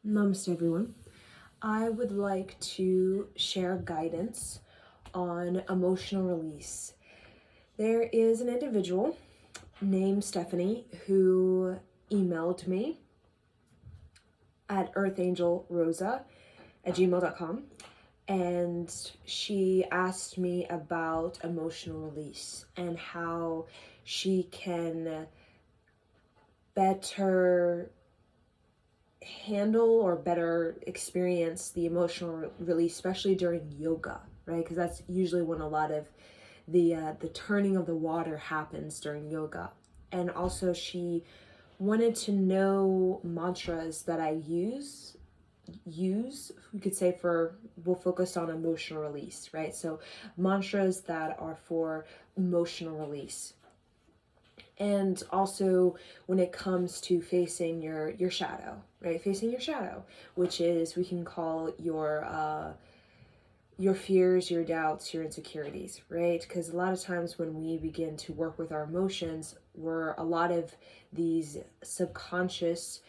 Namaste, everyone. I would like to share guidance on emotional release. There is an individual named Stephanie who emailed me at earthangelrosa@gmail.com, and she asked me about emotional release and how she can better handle or better experience the emotional release, especially during yoga, right? Because that's usually when a lot of the turning of the water happens during yoga. And also, she wanted to know mantras that I use we could say for we'll focus on emotional release, right? So mantras that are for emotional release. And also when it comes to facing your shadow, right? Facing your shadow, which is we can call your fears, your doubts, your insecurities, right? Because a lot of times when we begin to work with our emotions, a lot of these subconscious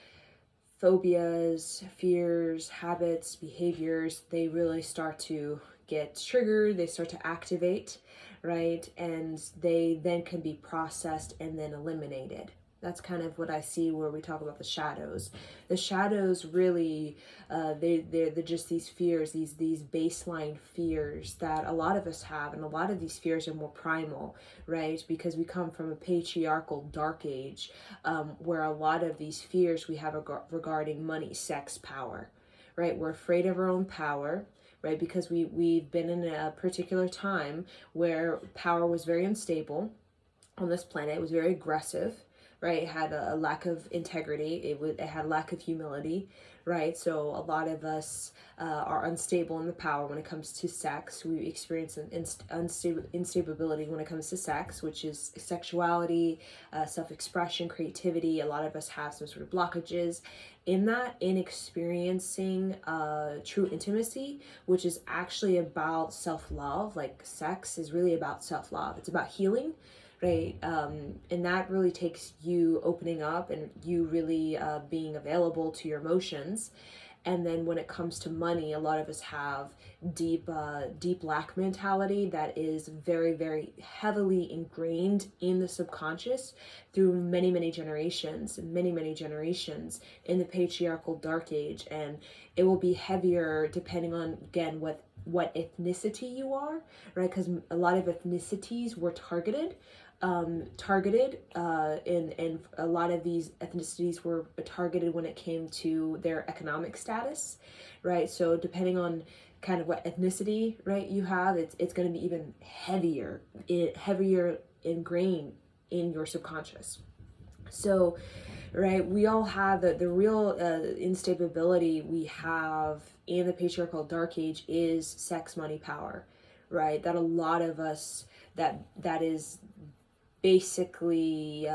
phobias, fears, habits, behaviors, they really start to get triggered, they start to activate, right? And they then can be processed and then eliminated. That's kind of what I see where we talk about the shadows. The shadows really, they're just these fears, these baseline fears that a lot of us have, and a lot of these fears are more primal, right? Because we come from a patriarchal dark age, where a lot of these fears we have regarding money, sex, power, right? We're afraid of our own power, right? Because we've been in a particular time where power was very unstable on this planet. It was very aggressive, right? It had a lack of integrity. It had a lack of humility, right? So a lot of us are unstable in the power when it comes to sex. We experience an instability when it comes to sex, which is sexuality, self-expression, creativity. A lot of us have some sort of blockages in that, in experiencing true intimacy, which is actually about self-love. Like sex is really about self-love. It's about healing, right? And that really takes you opening up and you really being available to your emotions. And then when it comes to money, a lot of us have deep lack mentality that is very, very heavily ingrained in the subconscious through many generations in the patriarchal dark age. And it will be heavier depending on, again, what ethnicity you are, right? Because a lot of ethnicities were targeted, and a lot of these ethnicities were targeted when it came to their economic status, right? So depending on kind of what ethnicity, right, you have, it's going to be even heavier ingrained in your subconscious. So, right, we all have the real instability we have in the patriarchal dark age is sex, money, power, right? That a lot of us that is basically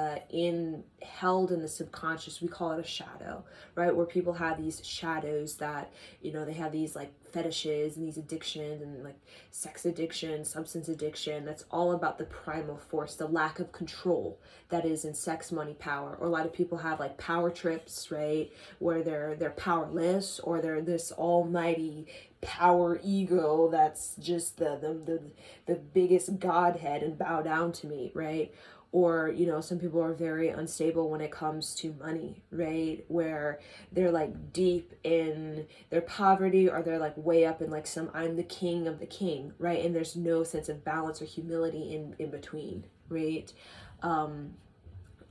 held in the subconscious. We call it a shadow, right? Where people have these shadows that, they have these like fetishes and these addictions and like sex addiction, substance addiction. That's all about the primal force, the lack of control that is in sex, money, power. Or a lot of people have like power trips, right? Where they're powerless, or they're this almighty power ego that's just the biggest godhead and bow down to me, right? Or some people are very unstable when it comes to money, right? Where they're like deep in their poverty, or they're like way up in like some I'm the king of the king, right? And there's no sense of balance or humility in between, right? A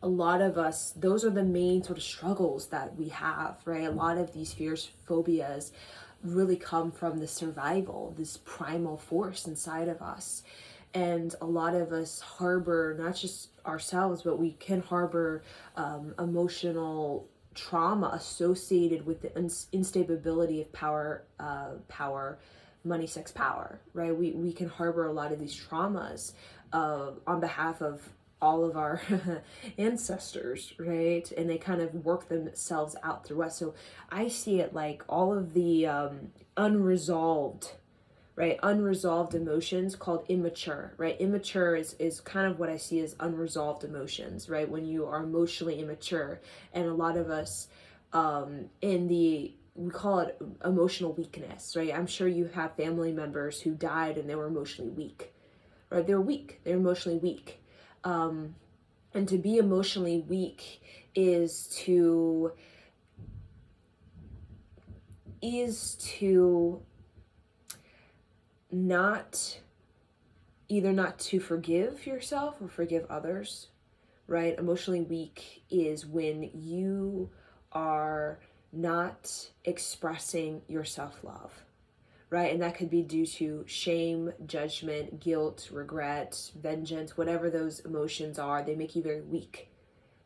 lot of us, those are the main sort of struggles that we have, right? A lot of these fears, phobias really come from the survival, this primal force inside of us. And a lot of us harbor not just ourselves, but we can harbor emotional trauma associated with the instability of power, money, sex, power, right? We can harbor a lot of these traumas on behalf of all of our ancestors, right? And they kind of work themselves out through us. So I see it like all of the unresolved, right? Unresolved emotions called immature, right? Immature is kind of what I see as unresolved emotions, right? When you are emotionally immature. And a lot of us in the we call it emotional weakness, right? I'm sure you have family members who died and they were emotionally weak, right? They're weak. They're emotionally weak. And to be emotionally weak is to not not to forgive yourself or forgive others, right? Emotionally weak is when you are not expressing your self-love, right? And that could be due to shame, judgment, guilt, regret, vengeance, whatever those emotions are. They make you very weak,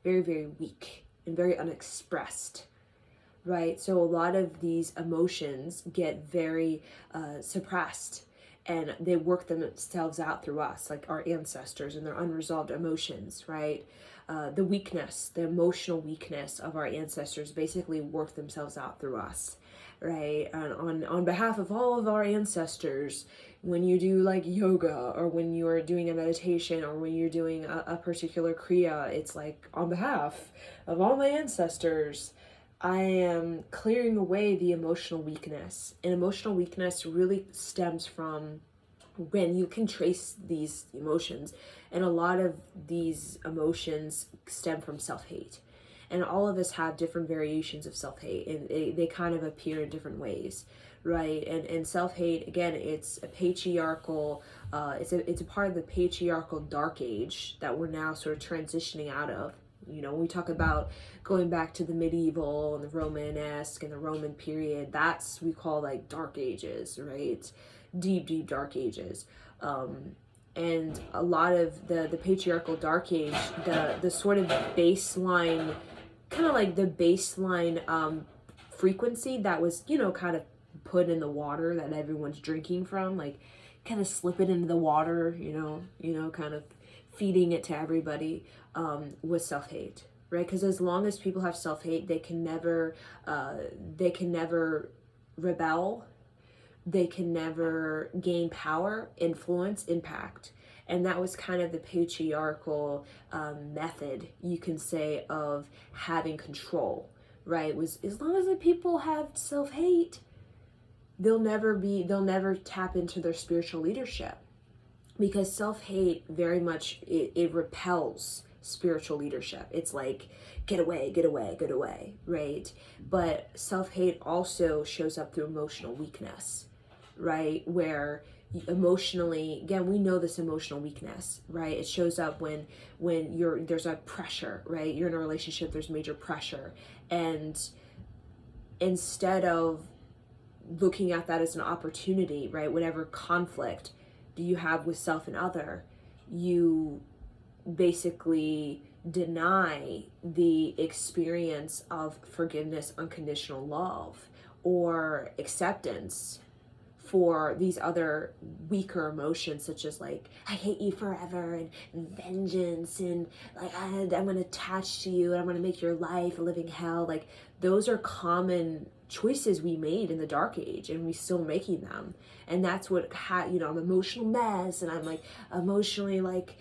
very, very weak, and very unexpressed, right? So a lot of these emotions get very suppressed, and they work themselves out through us, like our ancestors and their unresolved emotions, right? The weakness, the emotional weakness of our ancestors basically work themselves out through us, right? And on behalf of all of our ancestors, when you do like yoga, or when you are doing a meditation, or when you're doing a particular kriya, it's like, on behalf of all my ancestors, I am clearing away the emotional weakness. And emotional weakness really stems from when you can trace these emotions. And a lot of these emotions stem from self-hate. And all of us have different variations of self-hate, and they kind of appear in different ways, right? And self-hate, again, it's a patriarchal, it's a part of the patriarchal dark age that we're now sort of transitioning out of. You know, when we talk about going back to the medieval and the Romanesque and the Roman period, that's, we call like dark ages, right? Deep, deep dark ages. And a lot of the patriarchal dark age, the sort of baseline, kind of like the baseline frequency that was, kind of put in the water that everyone's drinking from, like kind of slip it into the water, kind of feeding it to everybody, was self-hate, right? Because as long as people have self-hate, they can never rebel, they can never gain power, influence, impact. And that was kind of the patriarchal method, you can say, of having control, right? Was, as long as the people have self-hate, they'll never tap into their spiritual leadership. Because self-hate very much, it repels spiritual leadership. It's like, get away, get away, get away, right? But self-hate also shows up through emotional weakness, right? Where emotionally, again, we know this emotional weakness, right? It shows up when there's a pressure, right? You're in a relationship, there's major pressure. And instead of looking at that as an opportunity, right? Whatever conflict do you have with self and other, you basically deny the experience of forgiveness, unconditional love, or acceptance for these other weaker emotions, such as like, I hate you forever, and vengeance, and like, I'm going to attach to you, and I'm going to make your life a living hell. Like, those are common choices we made in the dark age, and we still making them. And that's what I'm an emotional mess, and I'm like emotionally like,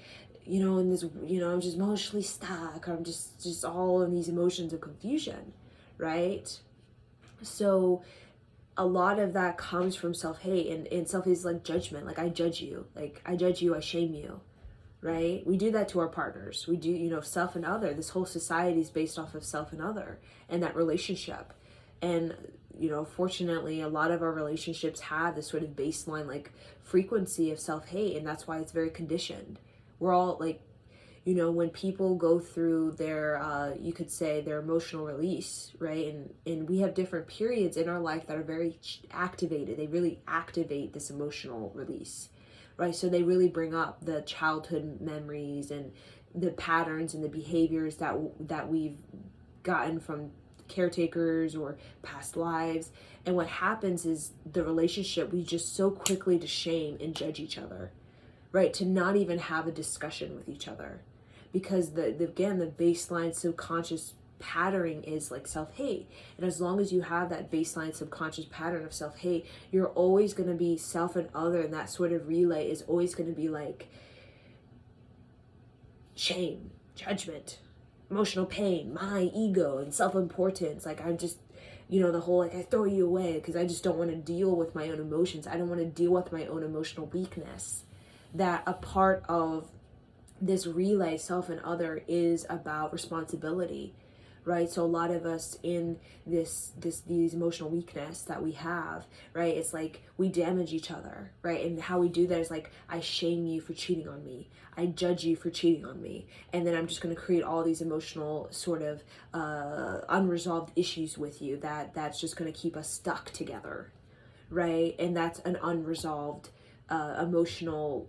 in this, I'm just emotionally stuck, or I'm just all in these emotions of confusion, right? So a lot of that comes from self-hate, and self-hate is like judgment. Like, I judge you, I shame you, right? We do that to our partners. We do, self and other. This whole society is based off of self and other and that relationship. And, fortunately, a lot of our relationships have this sort of baseline, like, frequency of self-hate, and that's why it's very conditioned. We're all, like, when people go through their, you could say, their emotional release, right? And we have different periods in our life that are very activated. They really activate this emotional release, right? So they really bring up the childhood memories and the patterns and the behaviors that we've gotten from caretakers or past lives. And what happens is the relationship, we just so quickly to shame and judge each other, right? To not even have a discussion with each other, because the baseline subconscious patterning is like self-hate. And as long as you have that baseline subconscious pattern of self-hate, you're always going to be self and other, and that sort of relay is always going to be like shame, judgment, emotional pain, my ego, and self-importance. Like, the whole like I throw you away because I just don't want to deal with my own emotions. I don't want to deal with my own emotional weakness. That a part of this relay self and other is about responsibility, right? So a lot of us in these emotional weakness that we have, right, it's like we damage each other, right? And how we do that is like, I shame you for cheating on me, I judge you for cheating on me, and then I'm just going to create all these emotional sort of unresolved issues with you that's just going to keep us stuck together, right? And that's an unresolved emotional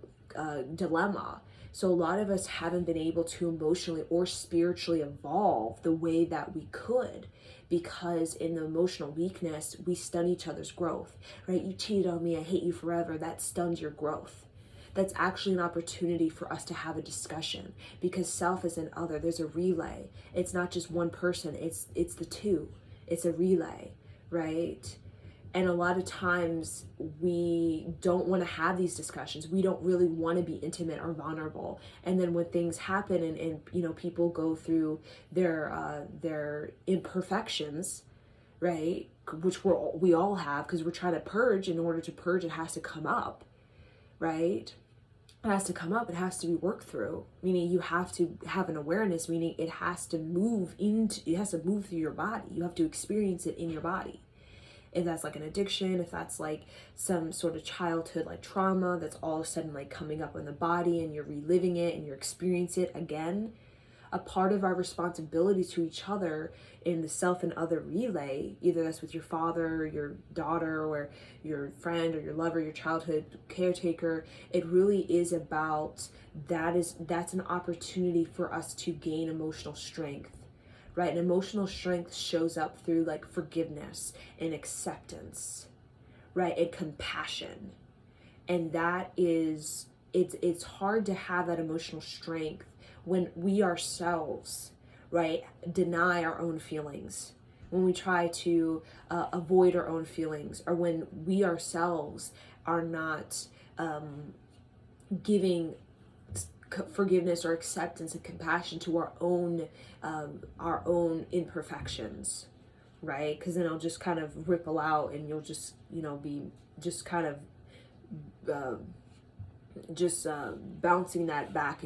dilemma. So a lot of us haven't been able to emotionally or spiritually evolve the way that we could, because in the emotional weakness, we stun each other's growth, right? You cheated on me, I hate you forever. That stuns your growth. That's actually an opportunity for us to have a discussion, because self is an other. There's a relay. It's not just one person. It's the two. It's a relay, right? And a lot of times we don't want to have these discussions. We don't really want to be intimate or vulnerable. And then when things happen and people go through their imperfections, right? Which we all have, because we're trying to purge. In order to purge, it has to come up, right? It has to come up. It has to be worked through. Meaning you have to have an awareness. Meaning it has to move through your body. You have to experience it in your body. If that's like an addiction, if that's like some sort of childhood like trauma that's all of a sudden like coming up in the body and you're reliving it and you're experiencing it again, a part of our responsibility to each other in the self and other relay, either that's with your father, your daughter, or your friend or your lover, your childhood caretaker, it really is about that's an opportunity for us to gain emotional strength. Right? And emotional strength shows up through like forgiveness and acceptance, right? And compassion. And that is, it's hard to have that emotional strength when we ourselves, right, deny our own feelings, when we try to avoid our own feelings, or when we ourselves are not giving forgiveness or acceptance and compassion to our own imperfections, right? Because then it'll just kind of ripple out, and you'll just be just kind of bouncing that back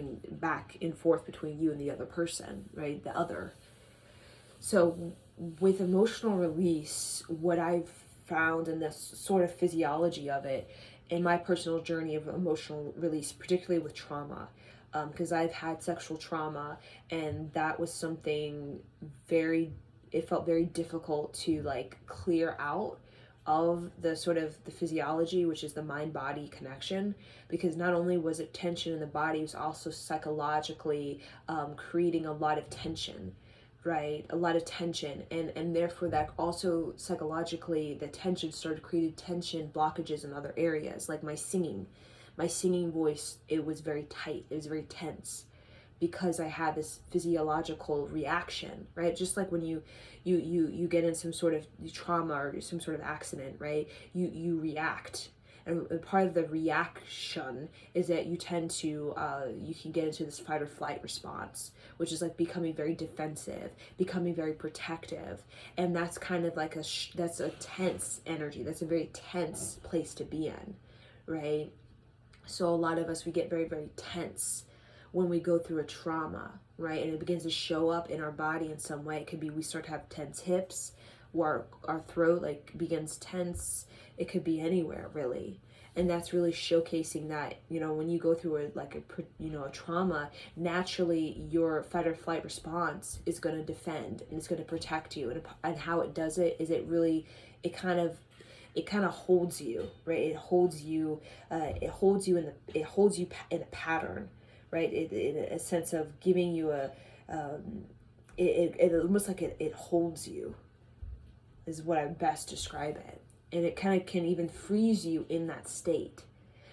and forth between you and the other person, right? The other. So with emotional release, what I've found in this sort of physiology of it, in my personal journey of emotional release, particularly with trauma, because I've had sexual trauma, and that was something it felt very difficult to like clear out of the sort of the physiology, which is the mind-body connection, because not only was it tension in the body, it was also psychologically creating a lot of tension, right? A lot of tension, and therefore that also psychologically the tension started creating tension blockages in other areas, like my singing voice. It was very tight, it was very tense, because I had this physiological reaction, right? Just like when you get in some sort of trauma or some sort of accident, right? You react. And part of the reaction is that you tend to, you can get into this fight or flight response, which is like becoming very defensive, becoming very protective. And that's kind of like that's a tense energy. That's a very tense place to be in, right? So a lot of us, we get very, very tense when we go through a trauma, right? And it begins to show up in our body in some way. It could be we start to have tense hips, or our throat like begins tense. It could be anywhere, really. And that's really showcasing that, when you go through a trauma, naturally your fight or flight response is going to defend and it's going to protect you. And how it does it is it kind of holds you, right? It holds you in a pattern, right? In a sense of giving you it almost like it holds you, is what I best describe it. And it kind of can even freeze you in that state.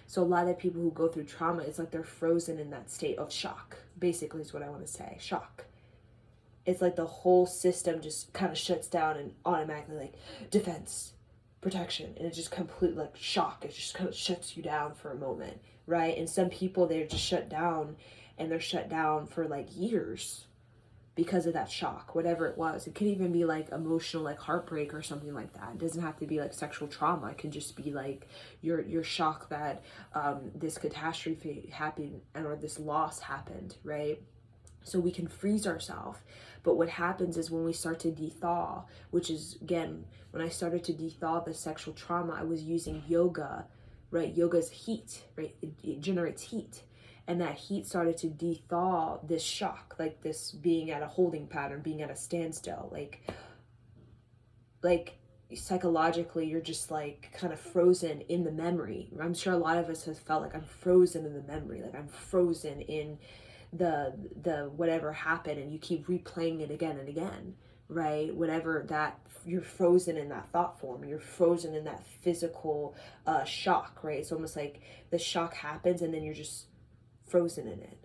So a lot of people who go through trauma, it's like they're frozen in that state of shock, basically is what I want to say. Shock. It's like the whole system just kind of shuts down and automatically like defense, protection, and it just completely like shock. It just kind of shuts you down for a moment, right? And some people, they're just shut down, and they're shut down for like years, because of that shock, whatever it was. It could even be like emotional, like heartbreak or something like that. It doesn't have to be like sexual trauma. It can just be like your shock that this catastrophe happened or this loss happened, right? So we can freeze ourselves. But what happens is when we start to de-thaw, which is, again, when I started to de-thaw the sexual trauma, I was using yoga, right? Yoga's heat, right? It generates heat. And that heat started to de-thaw this shock, like this being at a holding pattern, being at a standstill. Like psychologically, you're just like kind of frozen in the memory. I'm sure a lot of us have felt like I'm frozen in the memory, like I'm frozen in the whatever happened, and you keep replaying it again and again, right? Whatever that, you're frozen in that thought form, you're frozen in that physical shock, right? It's almost like the shock happens and then you're just frozen in it,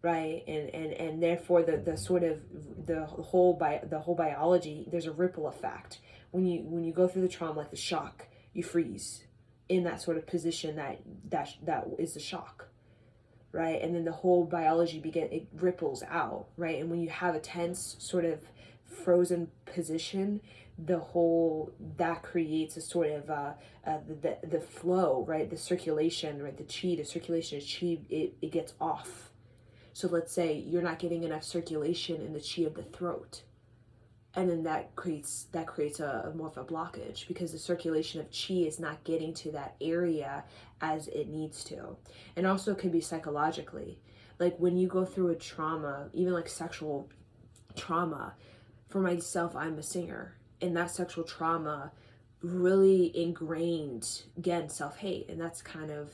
right? And therefore the sort of the whole biology, there's a ripple effect when you go through the trauma, like the shock, you freeze in that sort of position that is the shock, right? And then the whole biology it ripples out, right? And when you have a tense sort of frozen position, that creates a sort of the flow, right? The circulation, right? The circulation of chi, it gets off. So let's say you're not getting enough circulation in the chi of the throat, and then that creates a more of a blockage, because the circulation of chi is not getting to that area as it needs to. And also it could be psychologically, like when you go through a trauma, even like sexual trauma. For myself, I'm a singer, and that sexual trauma really ingrained, again, self-hate. And that's kind of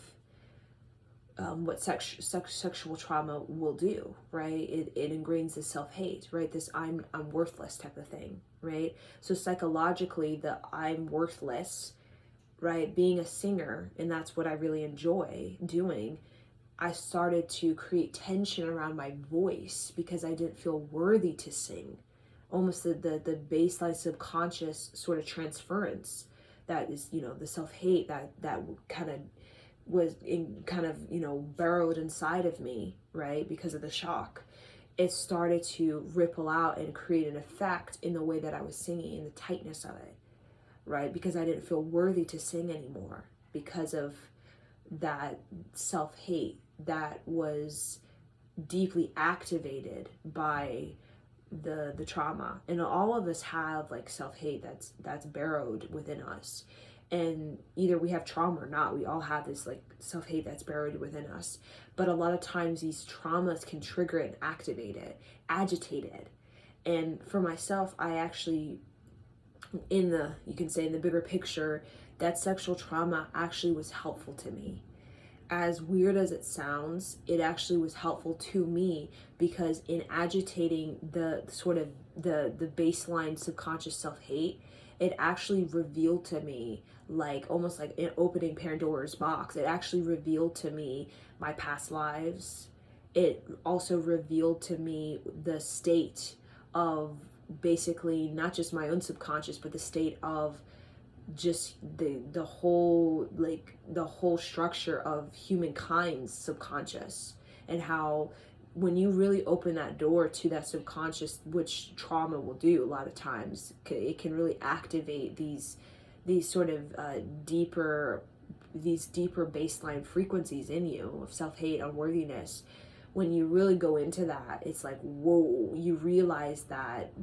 what sexual trauma will do, right? It ingrains the self-hate, right? This I'm worthless type of thing, right? So psychologically, the I'm worthless, right? Being a singer, and that's what I really enjoy doing. I started to create tension around my voice because I didn't feel worthy to sing. Almost the baseline subconscious sort of transference that is, the self-hate that kind of was burrowed inside of me, right? Because of the shock. It started to ripple out and create an effect in the way that I was singing, in the tightness of it, right? Because I didn't feel worthy to sing anymore because of that self-hate that was deeply activated by the trauma. And all of us have like self-hate that's burrowed within us, and either we have trauma or not, we all have this like self-hate that's buried within us. But a lot of times these traumas can trigger it and activate it, agitate it. And for myself, I actually, you can say in the bigger picture, that sexual trauma actually was helpful to me. As weird as it sounds, it actually was helpful to me, because in agitating the sort of the baseline subconscious self-hate, it actually revealed to me, like almost like an opening Pandora's box. It actually revealed to me my past lives. It also revealed to me the state of basically not just my own subconscious, but the state of just the whole structure of humankind's subconscious, and how when you really open that door to that subconscious, which trauma will do a lot of times, it can really activate these sort of deeper baseline frequencies in you of self-hate, unworthiness. When you really go into that, it's like, whoa, you realize that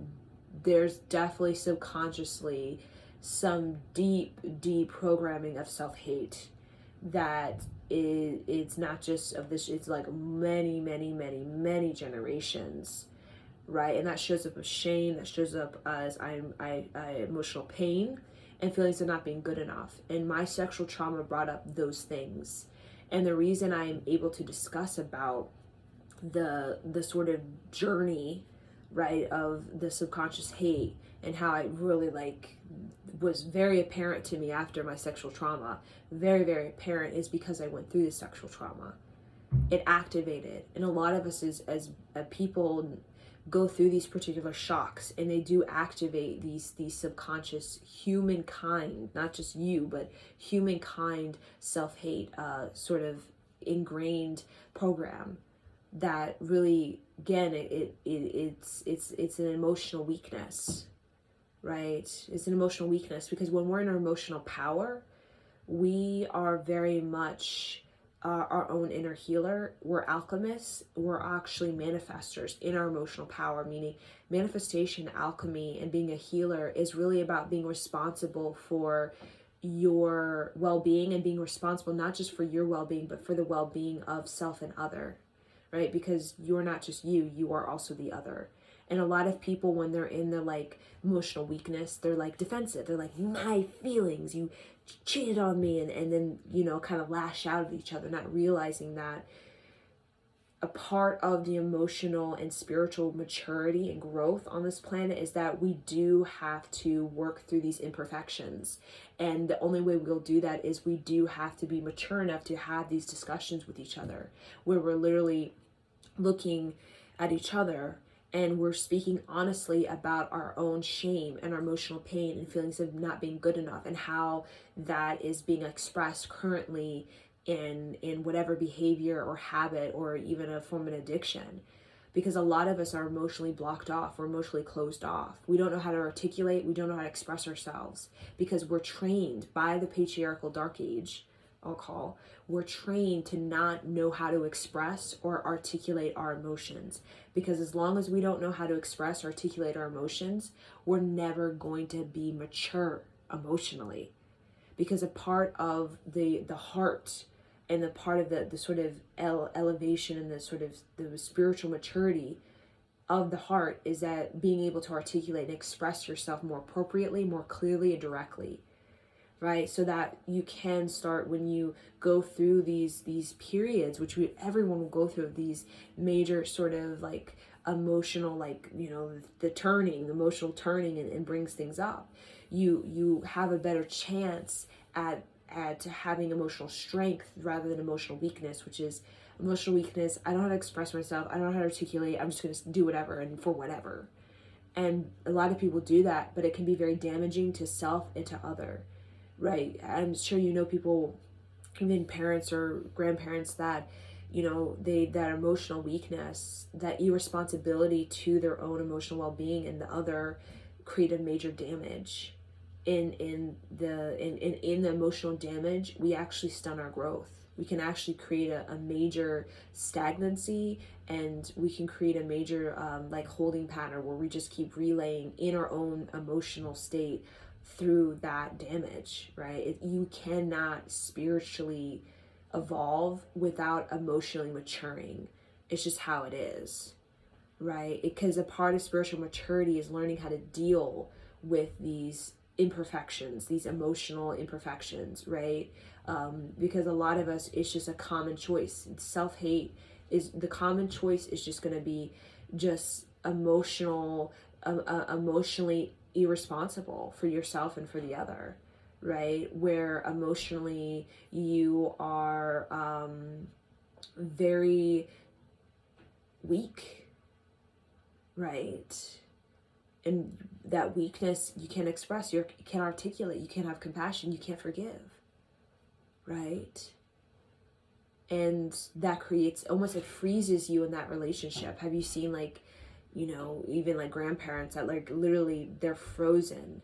there's definitely subconsciously some deep programming of self-hate that it's not just of this, it's like many generations, right? And that shows up as shame, that shows up as I emotional pain and feelings of not being good enough. And my sexual trauma brought up those things. And the reason I'm able to discuss about the sort of journey, right, of the subconscious hate, and how I really was very apparent to me after my sexual trauma, very apparent, is because I went through the sexual trauma. It activated, and a lot of us as people go through these particular shocks, and they do activate these subconscious humankind, not just you, but humankind self-hate sort of ingrained program, that really, again, it's an emotional weakness, right? It's an emotional weakness because when we're in our emotional power, we are very much our own inner healer. We're alchemists. We're actually manifestors in our emotional power, meaning manifestation, alchemy, and being a healer is really about being responsible for your well-being and being responsible not just for your well-being, but for the well-being of self and other, right? Because you're not just you, you are also the other. And a lot of people, when they're in the like emotional weakness, they're like defensive. They're like, my feelings, you cheated on me, and then, you know, kind of lash out at each other, not realizing that a part of the emotional and spiritual maturity and growth on this planet is that we do have to work through these imperfections. And the only way we'll do that is we do have to be mature enough to have these discussions with each other, where we're literally looking at each other and we're speaking honestly about our own shame and our emotional pain and feelings of not being good enough, and how that is being expressed currently in whatever behavior or habit or even a form of addiction. Because a lot of us are emotionally blocked off, we're emotionally closed off. We don't know how to articulate, we don't know how to express ourselves because we're trained by the patriarchal dark age, I'll call. We're trained to not know how to express or articulate our emotions. Because as long as we don't know how to express or articulate our emotions, we're never going to be mature emotionally. Because a part of the heart and the part of the sort of elevation and the sort of the spiritual maturity of the heart is that being able to articulate and express yourself more appropriately, more clearly, and directly, right? So that you can start, when you go through these periods, which everyone will go through, these major sort of like emotional, like, you know, the emotional turning, and brings things up. You have a better chance at having emotional strength rather than emotional weakness, which is emotional weakness. I don't know how to express myself. I don't know how to articulate. I'm just going to do whatever and for whatever. And a lot of people do that, but it can be very damaging to self and to other, right? I'm sure you know people, even parents or grandparents, that, you know, that emotional weakness, that irresponsibility to their own emotional well-being and the other, create a major damage. In the emotional damage, we actually stun our growth. We can actually create a major stagnancy, and we can create a major like holding pattern where we just keep relaying in our own emotional state through that damage, right? You cannot spiritually evolve without emotionally maturing. It's just how it is, right? Because a part of spiritual maturity is learning how to deal with these imperfections, these emotional imperfections, right? Because a lot of us, it's just a common choice. Self-hate is the common choice, is just going to be just emotionally irresponsible for yourself and for the other, right? Where emotionally you are very weak, right? And that weakness you can't express, you can't articulate, you can't have compassion, you can't forgive, right? And that creates, almost, it freezes you in that relationship. Have you seen, like, you know, even like grandparents that like literally they're frozen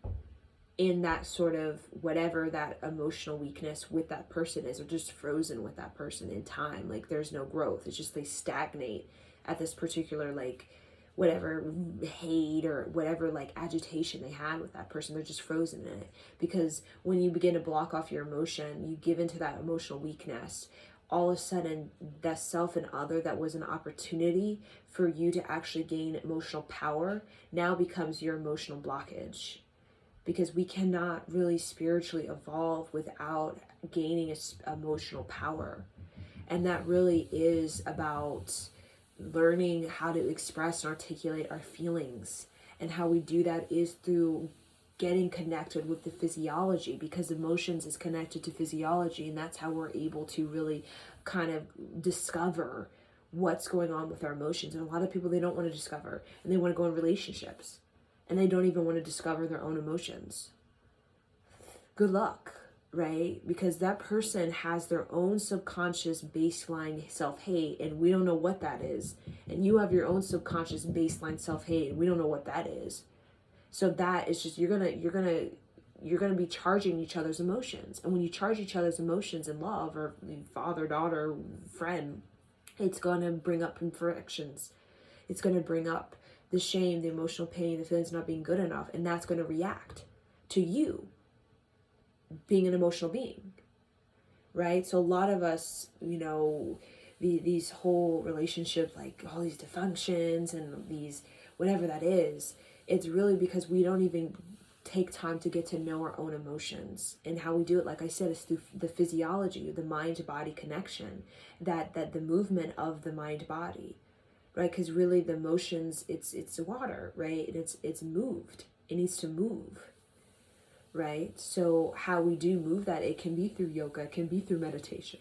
in that sort of whatever that emotional weakness with that person is, or just frozen with that person in time. Like there's no growth. It's just they stagnate at this particular like whatever hate or whatever like agitation they had with that person. They're just frozen in it. Because when you begin to block off your emotion, you give into that emotional weakness, all of a sudden that self and other that was an opportunity for you to actually gain emotional power now becomes your emotional blockage. Because we cannot really spiritually evolve without gaining emotional power. And that really is about learning how to express and articulate our feelings. And how we do that is through getting connected with the physiology, because emotions is connected to physiology, and that's how we're able to really kind of discover what's going on with our emotions. And a lot of people, they don't want to discover, and they want to go in relationships, and they don't even want to discover their own emotions. Good luck. right? Because that person has their own subconscious baseline self-hate, and we don't know what that is. And you have your own subconscious baseline self-hate, and we don't know what that is. So that is just, you're gonna be charging each other's emotions. And when you charge each other's emotions in love, or father, daughter, friend, it's going to bring up imperfections. It's going to bring up the shame, the emotional pain, the feelings of not being good enough. And that's going to react to you being an emotional being, right? So a lot of us, these whole relationships, like all these dysfunctions and these, whatever that is, it's really because we don't even take time to get to know our own emotions. And how we do it, like I said, is through the physiology, the mind-body connection, that the movement of the mind-body, right? Because really the emotions, it's water, right? And it's moved. It needs to move, right? So how we do move that, it can be through yoga, it can be through meditation.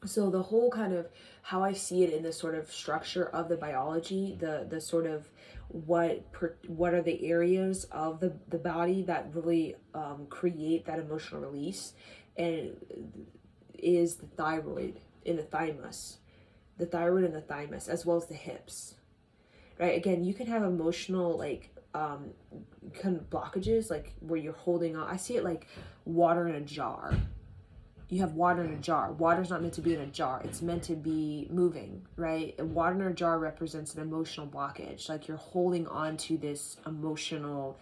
So the whole kind of how I see it in the sort of structure of the biology, the sort of what are the areas of the body that really create that emotional release, and is the thyroid and the thymus, as well as the hips, right? Again, you can have emotional kind of blockages, like where you're holding on. I see it like water in a jar. You have water in a jar. Water's not meant to be in a jar. It's meant to be moving, right? And water in a jar represents an emotional blockage. Like you're holding on to this emotional,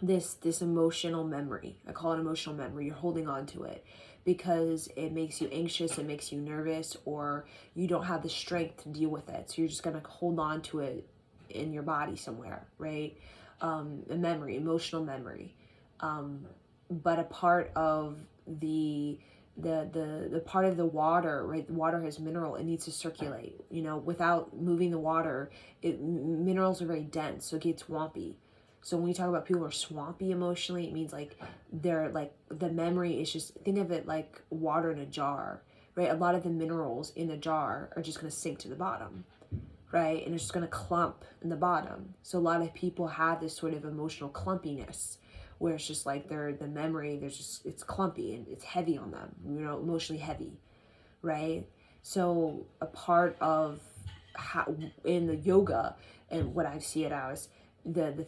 this emotional memory. I call it emotional memory. You're holding on to it because it makes you anxious, it makes you nervous, or you don't have the strength to deal with it. So you're just gonna hold on to it in your body somewhere, right? A memory, emotional memory. But a part of the part of the water, right? The water has mineral. It needs to circulate. Without moving the water, minerals are very dense, so it gets swampy. So when we talk about people who are swampy emotionally, it means like they're like, the memory is just, think of it like water in a jar, right? A lot of the minerals in a jar are just going to sink to the bottom, right? And it's just going to clump in the bottom. So a lot of people have this sort of emotional clumpiness, where it's just like the memory, it's clumpy and it's heavy on them, emotionally heavy, right? So a part of how in the yoga, and what I see it as, the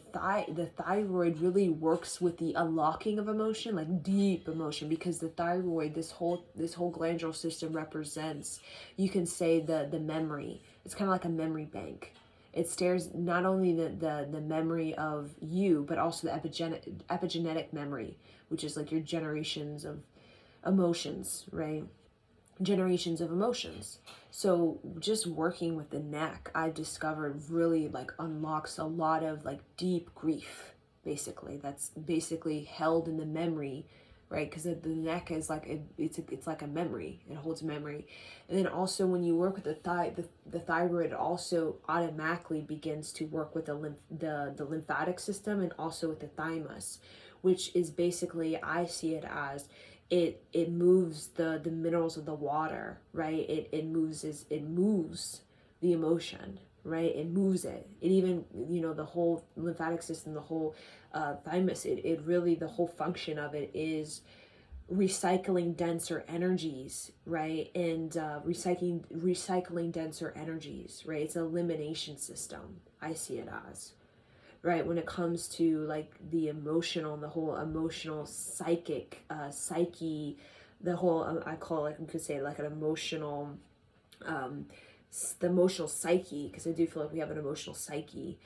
thyroid really works with the unlocking of emotion, like deep emotion, because the thyroid, this whole glandular system represents, you can say, the memory. It's kind of like a memory bank. It stares not only the memory of you, but also the epigenetic memory, which is like your generations of emotions, right? Generations of emotions. So just working with the neck, I've discovered really like unlocks a lot of like deep grief, basically. That's basically held in the memory, right? Because the neck is like it's like a memory. It holds memory. And then also when you work with the thyroid also automatically begins to work with the lymphatic system, and also with the thymus, which is basically, I see it as, it moves the minerals of the water, right? It moves the emotion, right? It moves it. It even, the whole lymphatic system, the whole thymus, it really, the whole function of it is recycling denser energies, right? And recycling denser energies, right? It's an elimination system, I see it as, right? When it comes to like the emotional, the whole emotional psychic psyche, the whole I call it, like, you could say like an emotional the emotional psyche, because I do feel like we have an emotional psyche.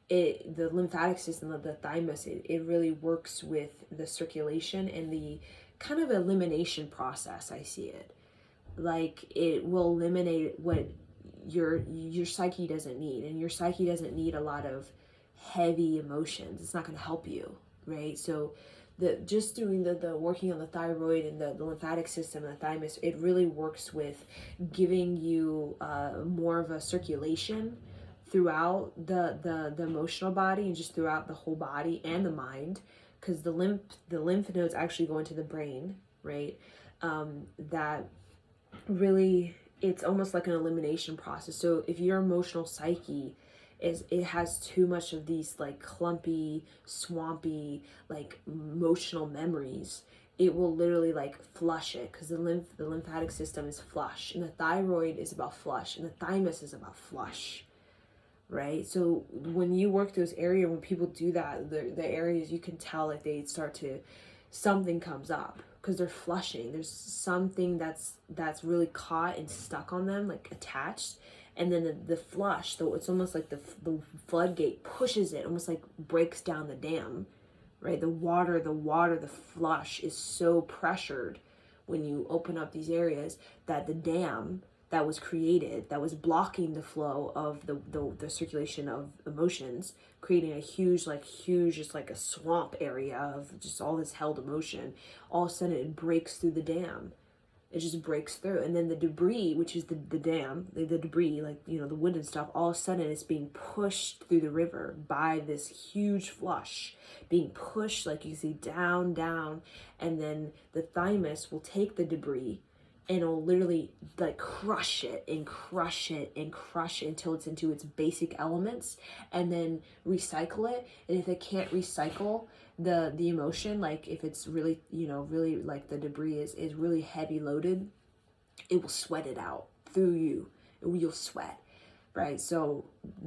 The lymphatic system of the thymus, it really works with the circulation and the kind of elimination process. I see it like it will eliminate what your psyche doesn't need, and your psyche doesn't need a lot of heavy emotions. It's not going to help you, right? So just doing the working on the thyroid and the lymphatic system and the thymus, it really works with giving you more of a circulation throughout the emotional body, and just throughout the whole body and the mind, because the lymph nodes actually go into the brain, right? That really, it's almost like an elimination process. So if your emotional psyche is it has too much of these like clumpy, swampy, like emotional memories, it will literally like flush it, because the lymphatic system is flush, and the thyroid is about flush, and the thymus is about flush, right? So when you work those areas, when people do that, the areas, you can tell like they start to, something comes up because they're flushing. There's something that's really caught and stuck on them, like attached. And then the flush, though, it's almost like the floodgate pushes it, almost like breaks down the dam, right? The flush is so pressured when you open up these areas that the dam that was created, that was blocking the flow of the circulation of emotions, creating a huge, just like a swamp area of just all this held emotion. All of a sudden it breaks through the dam. It just breaks through. And then the debris, which is the dam, the debris, like, you know, the wood and stuff, all of a sudden it's being pushed through the river by this huge flush, being pushed, like you see, down, down. And then the thymus will take the debris and it'll literally like crush it and crush it and crush it until it's into its basic elements, and then recycle it. And if it can't recycle the emotion, like if it's really, you know, really like the debris is really heavy loaded, it will sweat it out through you. You'll sweat, right? So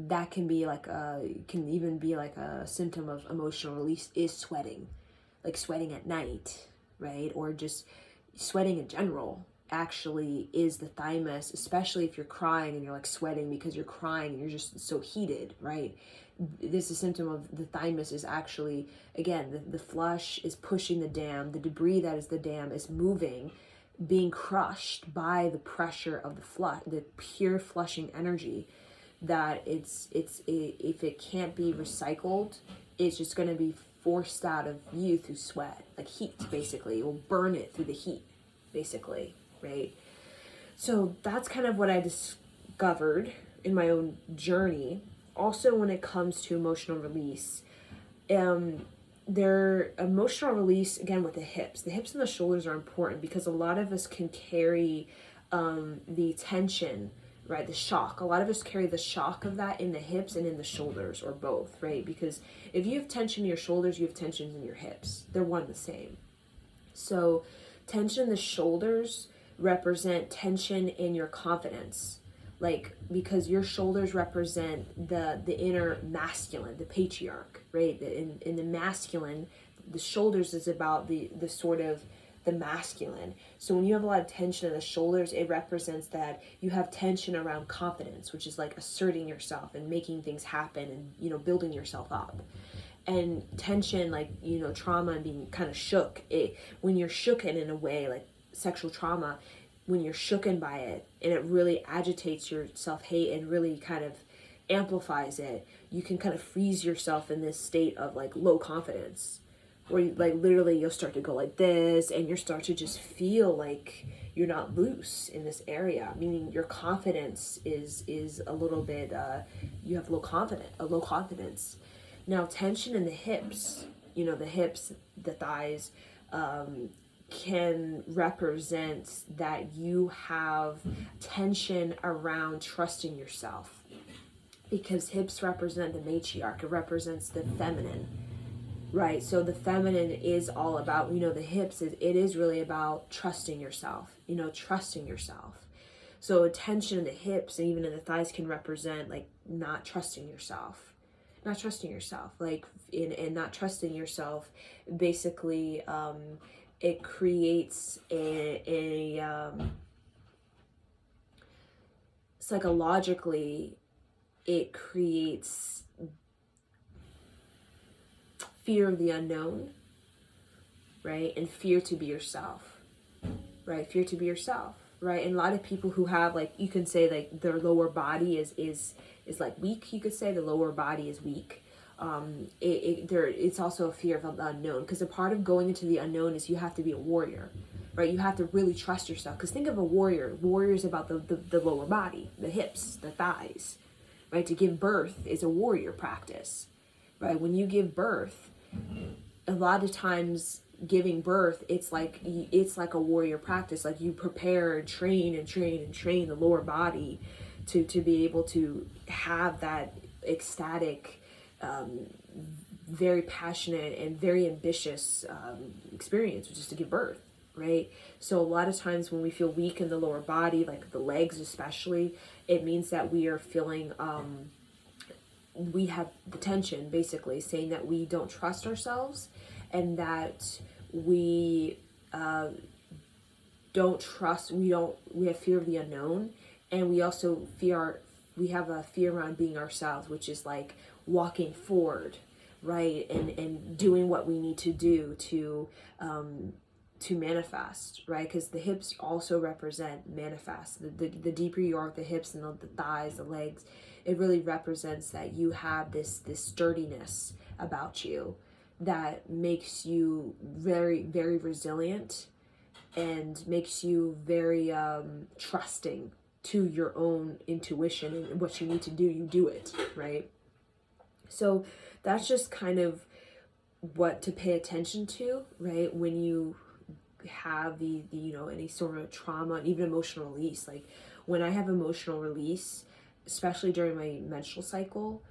that can be like can even be like a symptom of emotional release, is sweating, like sweating at night, right? Or just sweating in general actually is the thymus, especially if you're crying and you're like sweating because you're crying and you're just so heated, right? This is a symptom of the thymus is actually, again, the flush is pushing the dam, the debris that is the dam is moving, being crushed by the pressure of the pure flushing energy, that if it can't be recycled, it's just going to be forced out of you through sweat, like heat, basically. It will burn it through the heat, basically, right? So that's kind of what I discovered in my own journey. Also, when it comes to emotional release, their emotional release, again, with the hips and the shoulders are important, because a lot of us can carry the tension, right? The shock. A lot of us carry the shock of that in the hips and in the shoulders, or both, right? Because if you have tension in your shoulders, you have tensions in your hips. They're one and the same. So tension in the shoulders represent tension in your confidence, like, because your shoulders represent the inner masculine, the patriarch, right? In the masculine, the shoulders is about the sort of the masculine. So when you have a lot of tension in the shoulders, it represents that you have tension around confidence, which is like asserting yourself and making things happen and, you know, building yourself up. And tension, like, you know, trauma and being kind of shook, when you're shooken in a way, like sexual trauma, when you're shooken by it and it really agitates your self-hate and really kind of amplifies it, you can kind of freeze yourself in this state of like low confidence, where you, like, literally you'll start to go like this, and you start to just feel like you're not loose in this area, meaning your confidence is a little bit, you have low confidence. Now, tension in the hips, you know, the hips, the thighs, can represent that you have tension around trusting yourself, because hips represent the matriarch. It represents the feminine, right? So the feminine is all about, you know, the hips it is really about trusting yourself, you know, trusting yourself. So tension in the hips and even in the thighs can represent like not trusting yourself, like in not trusting yourself. Basically, it creates a psychologically, it creates fear of the unknown, right? And fear to be yourself, right? Fear to be yourself, right? And a lot of people who have, like, you can say like their lower body is like weak. You could say the lower body is weak. It's also a fear of the unknown, because a part of going into the unknown is you have to be a warrior, right? You have to really trust yourself, because think of a warrior. Warrior is about the lower body, the hips, the thighs, right? To give birth is a warrior practice, right? When you give birth, a lot of times giving birth, it's like a warrior practice. Like, you prepare and train the lower body to be able to have that ecstatic, very passionate and very ambitious experience, which is to give birth, right? So a lot of times when we feel weak in the lower body, like the legs especially, it means that we are feeling, we have the tension, basically saying that we don't trust ourselves, and that we don't trust, we have fear of the unknown, and we also we have a fear around being ourselves, which is like walking forward, right, and doing what we need to do to manifest, right? Because the hips also represent manifest. The deeper you are with the hips and the thighs, the legs, it really represents that you have this sturdiness about you that makes you very, very resilient, and makes you very trusting to your own intuition, and what you need to do, you do it, right? So that's just kind of what to pay attention to, right? When you have the any sort of trauma, and even emotional release. Like when I have emotional release, especially during my menstrual cycle,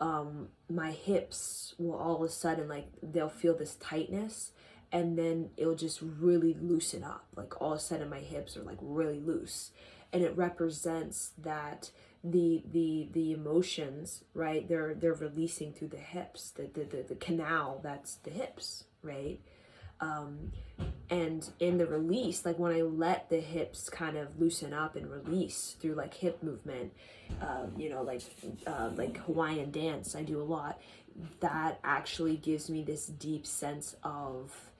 my hips will all of a sudden, like, they'll feel this tightness, and then it'll just really loosen up. Like all of a sudden my hips are like really loose, and it represents that the emotions, right, they're releasing through the hips, the canal that's the hips, right? And in the release, like when I let the hips kind of loosen up and release through like hip movement, like Hawaiian dance, I do a lot, that actually gives me this deep sense of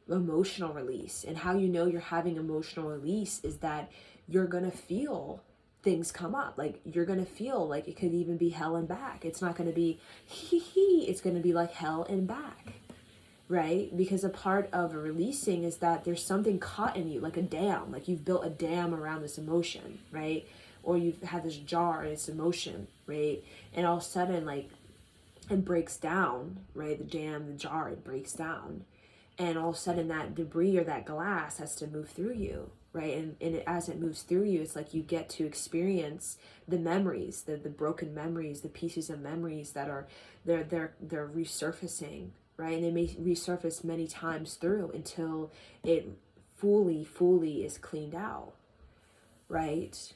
emotional release. And how you know you're having emotional release is that you're gonna feel things come up. Like you're gonna feel like it could even be hell and back. It's not gonna be hee hee, it's gonna be like hell and back, right? Because a part of releasing is that there's something caught in you, like a dam, like you've built a dam around this emotion, right? Or you've had this jar and it's emotion, right? And all of a sudden, like, it breaks down, right? The dam, the jar, it breaks down. And all of a sudden that debris or that glass has to move through you, right? And as it moves through you, it's like you get to experience the memories, the broken memories, the pieces of memories that are, they're resurfacing, right? And they may resurface many times through until it fully is cleaned out, right?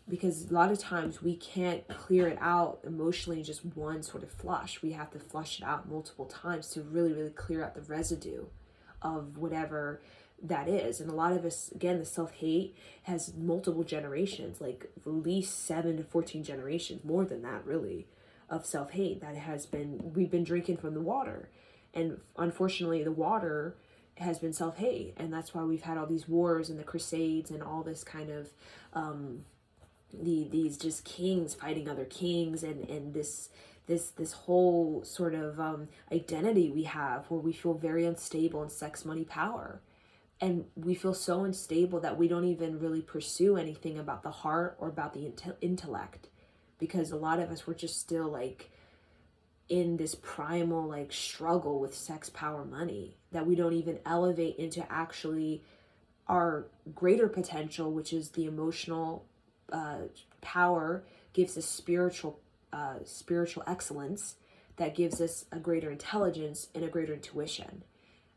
Because a lot of times we can't clear it out emotionally just one sort of flush. We have to flush it out multiple times to really clear out the residue of whatever that is. And a lot of us, again, the self-hate has multiple generations, like at least 7 to 14 generations, more than that really, of self-hate that we've been drinking from the water. And unfortunately, the water has been self-hate. And that's why we've had all these wars and the crusades and all this kind of, these just kings fighting other kings, and this whole sort of identity we have, where we feel very unstable in sex, money, power. And we feel so unstable that we don't even really pursue anything about the heart or about the intellect, because a lot of us, we're just still like in this primal like struggle with sex, power, money, that we don't even elevate into actually our greater potential, which is the emotional power, gives us spiritual excellence, that gives us a greater intelligence and a greater intuition.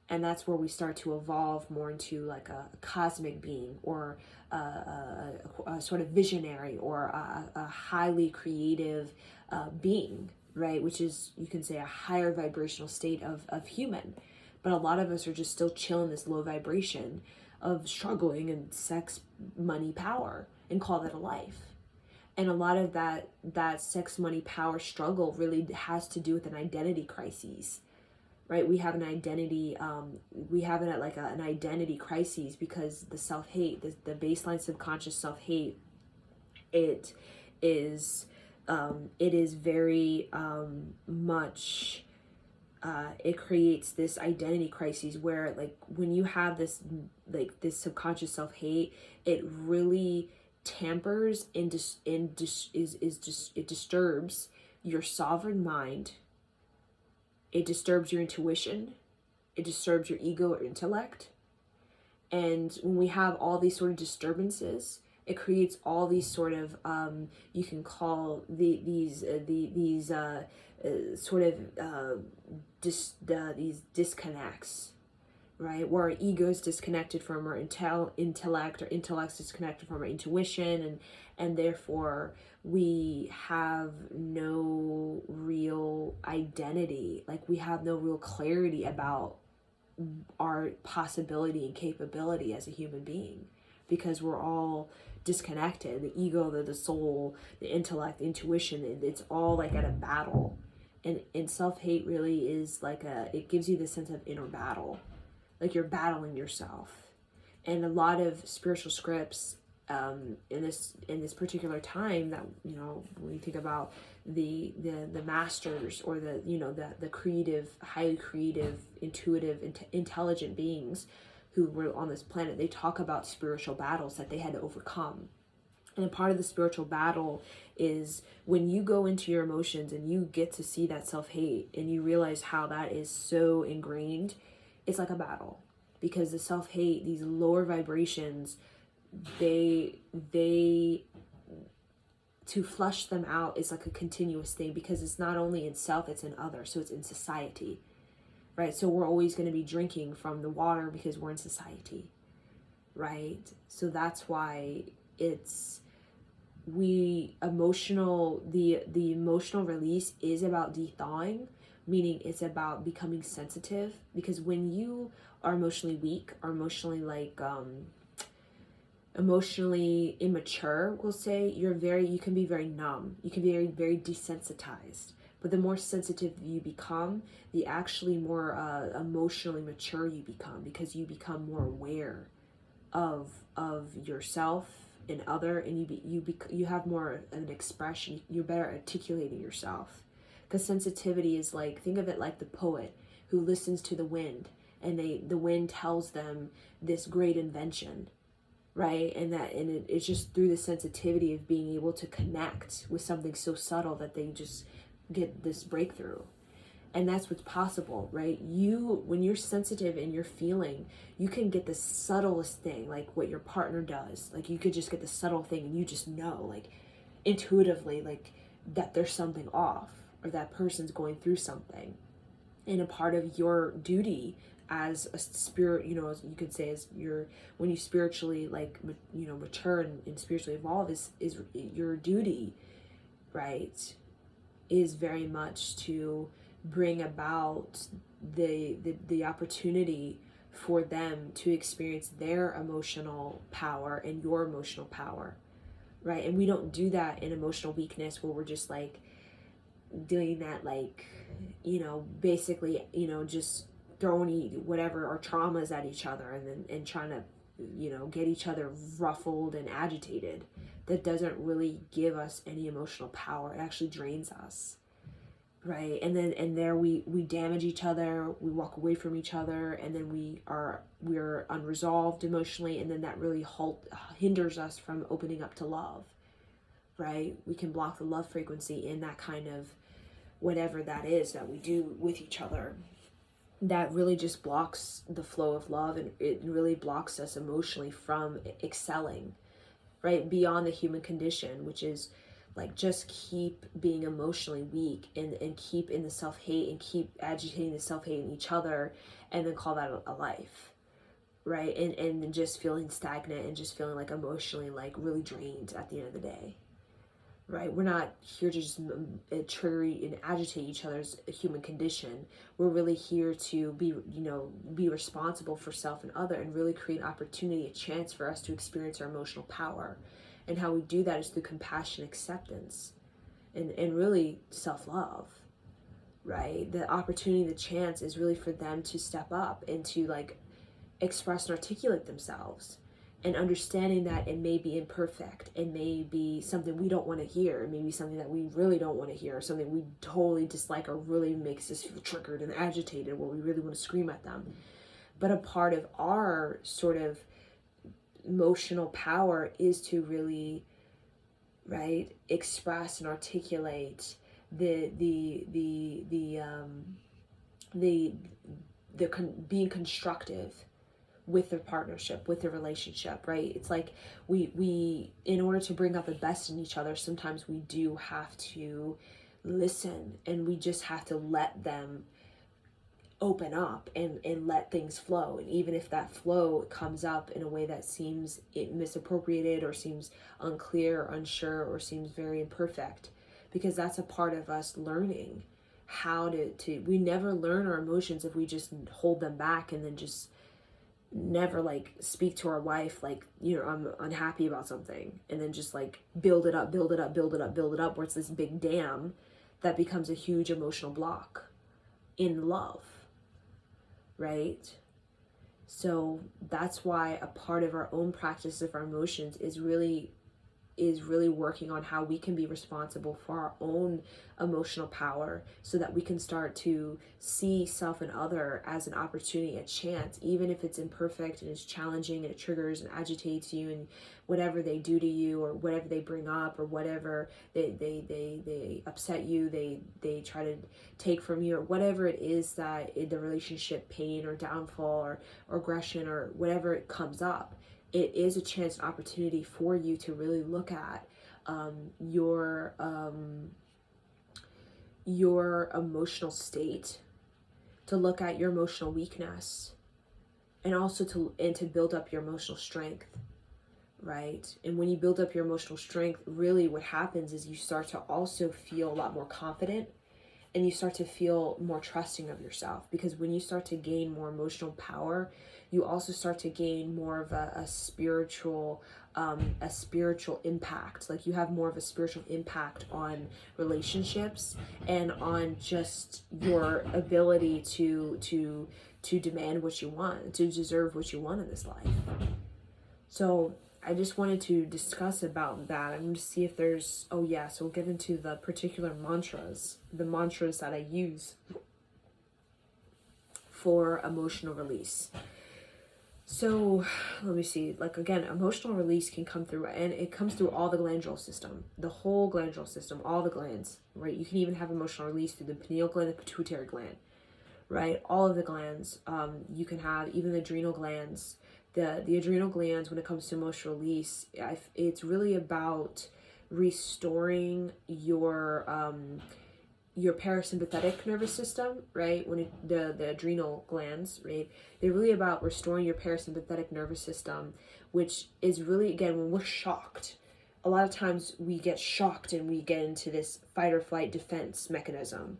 And that's where we start to evolve more into like a cosmic being, or a sort of visionary, or a highly creative being, right? Which is, you can say, a higher vibrational state of human. But a lot of us are just still chilling this low vibration of struggling in sex, money, power, and call that a life. And a lot of that sex, money, power struggle really has to do with an identity crisis, right? We have an identity, an identity crisis, because the self-hate, the baseline subconscious self-hate, it is very much, it creates this identity crisis where, like, when you have this subconscious self-hate, it really tampers and it disturbs your sovereign mind. It disturbs your intuition. It disturbs your ego or intellect. And when we have all these sort of disturbances, It creates all these sort of you can call these sort of these disconnects, right? Where our ego is disconnected from our intellect, or intellect's disconnected from our intuition, and therefore we have no real identity. Like, we have no real clarity about our possibility and capability as a human being, because we're all disconnected. The ego, the soul, the intellect, the intuition, it's all like at a battle. And self-hate really is like it gives you the sense of inner battle, like you're battling yourself. And a lot of spiritual scripts in this particular time, that, you know, when you think about the masters, or the creative, highly creative, intuitive, intelligent beings who were on this planet, they talk about spiritual battles that they had to overcome. And a part of the spiritual battle is when you go into your emotions and you get to see that self-hate and you realize how that is so ingrained. It's like a battle, because the self-hate, these lower vibrations, they to flush them out is like a continuous thing, because it's not only in self, it's in others, so it's in society, right? So we're always going to be drinking from the water because we're in society, right? So that's why the emotional release is about de-thawing, meaning it's about becoming sensitive. Because when you are emotionally weak, or emotionally emotionally immature, we'll say, you can be very numb, you can be very, very desensitized. But the more sensitive you become, the actually more emotionally mature you become, because you become more aware of yourself and other, and you have more of an expression. You're better articulating yourself. Because sensitivity is like, think of it like the poet who listens to the wind, and the wind tells them this great invention, right? And it's just through the sensitivity of being able to connect with something so subtle that they just get this breakthrough. And that's what's possible, right? When you're sensitive and you're feeling, you can get the subtlest thing, like what your partner does. Like, you could just get the subtle thing, and you just know, like, intuitively, like, that there's something off, or that person's going through something. And a part of your duty as a spirit, as you could say, when you spiritually, like, mature and spiritually evolve, is your duty, right, is very much to bring about the opportunity for them to experience their emotional power and your emotional power, right? And we don't do that in emotional weakness, where we're just like doing that, like, basically, just throwing whatever our traumas at each other, and trying to, get each other ruffled and agitated. That doesn't really give us any emotional power. It actually drains us, right? And there we damage each other, we walk away from each other, and then we're unresolved emotionally, and then that really hinders us from opening up to love, right? We can block the love frequency in that kind of whatever that is that we do with each other. That really just blocks the flow of love, and it really blocks us emotionally from excelling, right? Beyond the human condition, which is like, just keep being emotionally weak, and keep in the self-hate, and keep agitating the self-hate in each other, and then call that a life, right? And just feeling stagnant, and just feeling like emotionally, like, really drained at the end of the day, right? We're not here to just trigger and agitate each other's human condition. We're really here to be responsible for self and other, and really create an opportunity, a chance for us to experience our emotional power. And how we do that is through compassion, acceptance, and really self-love, right? The opportunity, the chance is really for them to step up and to, like, express and articulate themselves. And understanding that it may be imperfect, it may be something we don't want to hear, it may be something that we really don't want to hear, or something we totally dislike, or really makes us feel triggered and agitated, where we really want to scream at them. But a part of our sort of emotional power is to really, right, express and articulate being constructive, with the partnership, with the relationship, right? It's like we in order to bring out the best in each other, sometimes we do have to listen, and we just have to let them open up and let things flow. And even if that flow comes up in a way that seems misappropriated or seems unclear or unsure or seems very imperfect, because that's a part of us learning how to we never learn our emotions if we just hold them back and then just never like speak to our wife like, I'm unhappy about something, and then just like build it up, build it up, build it up, build it up, where it's this big dam that becomes a huge emotional block in love, right? So that's why a part of our own practice of our emotions is really working on how we can be responsible for our own emotional power, so that we can start to see self and other as an opportunity, a chance, even if it's imperfect and it's challenging and it triggers and agitates you, and whatever they do to you or whatever they bring up or whatever they upset you, they try to take from you, or whatever it is that in the relationship, pain or downfall or aggression or whatever it comes up, it is a chance, an opportunity for you to really look at your emotional state, to look at your emotional weakness, and also to build up your emotional strength, right? And when you build up your emotional strength, really what happens is you start to also feel a lot more confident, and you start to feel more trusting of yourself, because when you start to gain more emotional power, you also start to gain more of a spiritual impact. Like you have more of a spiritual impact on relationships and on just your ability to demand what you want, to deserve what you want in this life. So I just wanted to discuss about that. I'm going to see if there's, so we'll get into the particular mantras, the mantras that I use for emotional release. So let me see, like again, emotional release can come through, and it comes through all the glandular system, the whole glandular system, all the glands, right? You can even have emotional release through the pineal gland, the pituitary gland, right? All of the glands. You can have even the adrenal glands. The adrenal glands, when it comes to emotional release, it's really about restoring your parasympathetic nervous system, right? When the adrenal glands, right? They're really about restoring your parasympathetic nervous system, which is really, again, when we're shocked, a lot of times we get shocked and we get into this fight or flight defense mechanism,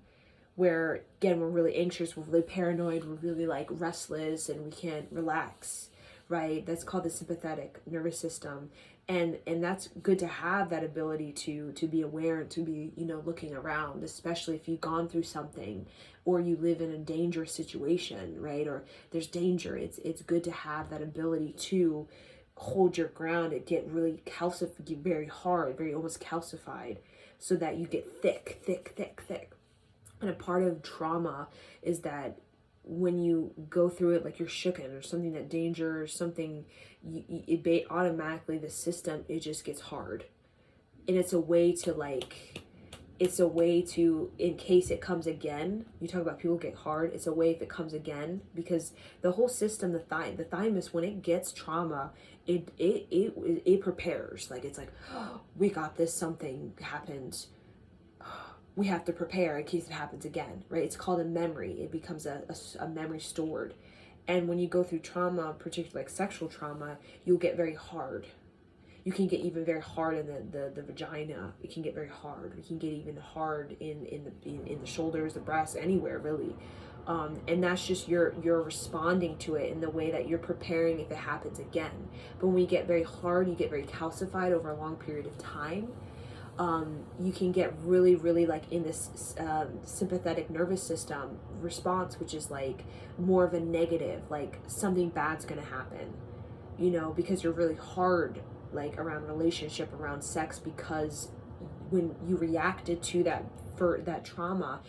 where again, we're really anxious, we're really paranoid, we're really like restless, and we can't relax, right? That's called the sympathetic nervous system. And that's good to have that ability to be aware and to be, looking around, especially if you've gone through something or you live in a dangerous situation, right? Or there's danger. It's good to have that ability to hold your ground and get really calcified, very hard, very almost calcified, so that you get thick, thick, thick, thick. And a part of trauma is that when you go through it, like you're shooken or something, that danger or something, it automatically, the system, it just gets hard. And it's a way to, in case it comes again, you talk about people get hard, it's a way if it comes again, because the whole system, the thymus, when it gets trauma, it prepares. Like, it's like, oh, we got this, something happened, we have to prepare in case it happens again, right? It's called a memory. It becomes a memory stored. And when you go through trauma, particularly like sexual trauma, you'll get very hard. You can get even very hard in the vagina. It can get very hard. It can get even hard in the shoulders, the breasts, anywhere really. And that's just you're responding to it in the way that you're preparing if it happens again. But when you get very hard, you get very calcified over a long period of time. You can get really, really like in this sympathetic nervous system response, which is like more of a negative, like something bad's gonna happen, because you're really hard, like around relationship, around sex, because when you reacted to that trauma,